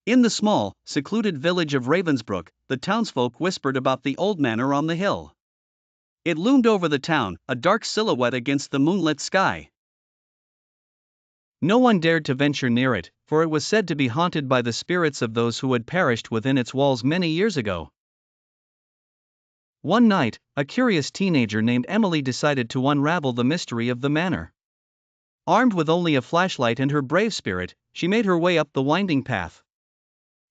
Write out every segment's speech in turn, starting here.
In the small, secluded village of Ravensbrook, the townsfolk whispered about the old manor on the hill. It loomed over the town, a dark silhouette against the moonlit sky. No one dared to venture near it, for it was said to be haunted by the spirits of those who had perished within its walls many years ago. One night, a curious teenager named Emily decided to unravel the mystery of the manor. Armed with only a flashlight and her brave spirit, she made her way up the winding path.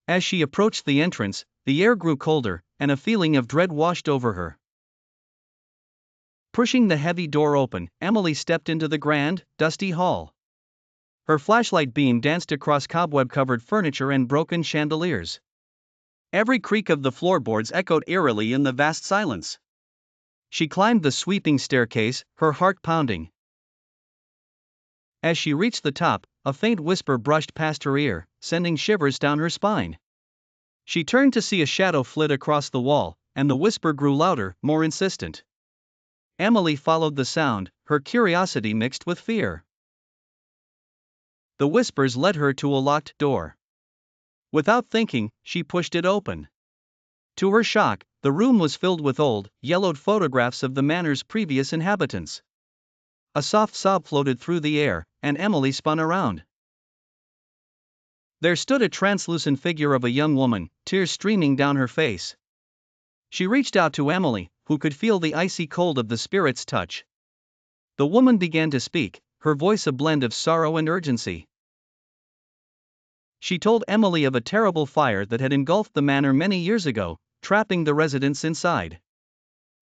As she approached the entrance, the air grew colder, and a feeling of dread washed over her. Pushing the heavy door open, Emily stepped into the grand, dusty hall. Her flashlight beam danced across cobweb-covered furniture and broken chandeliers. Every creak of the floorboards echoed eerily in the vast silence. She climbed the sweeping staircase, her heart pounding. As she reached the top, a faint whisper brushed past her ear, sending shivers down her spine. She turned to see a shadow flit across the wall, and the whisper grew louder, more insistent. Emily followed the sound, her curiosity mixed with fear. The whispers led her to a locked door. Without thinking, she pushed it open. To her shock, the room was filled with old, yellowed photographs of the manor's previous inhabitants. A soft sob floated through the air, and Emily spun around. There stood a translucent figure of a young woman, tears streaming down her face. She reached out to Emily, who could feel the icy cold of the spirit's touch. The woman began to speak, her voice a blend of sorrow and urgency. She told Emily of a terrible fire that had engulfed the manor many years ago, trapping the residents inside.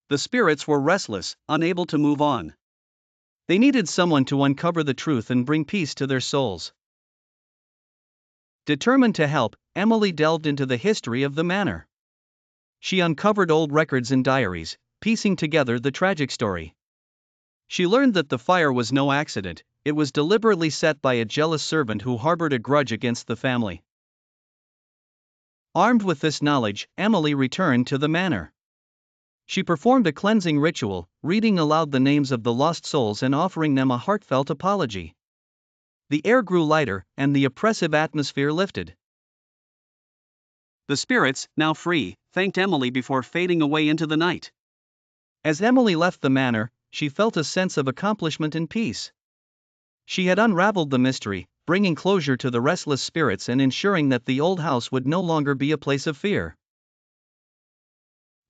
The spirits were restless, unable to move on. They needed someone to uncover the truth and bring peace to their souls. Determined to help, Emily delved into the history of the manor. She uncovered old records and diaries, piecing together the tragic story. She learned that the fire was no accident, it was deliberately set by a jealous servant who harbored a grudge against the family. Armed with this knowledge, Emily returned to the manor. She performed a cleansing ritual, reading aloud the names of the lost souls and offering them a heartfelt apology. The air grew lighter, and the oppressive atmosphere lifted. The spirits, now free, thanked Emily before fading away into the night. As Emily left the manor, she felt a sense of accomplishment and peace. She had unraveled the mystery, bringing closure to the restless spirits and ensuring that the old house would no longer be a place of fear.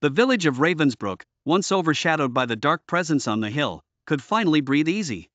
The village of Ravensbrook, once overshadowed by the dark presence on the hill, could finally breathe easy.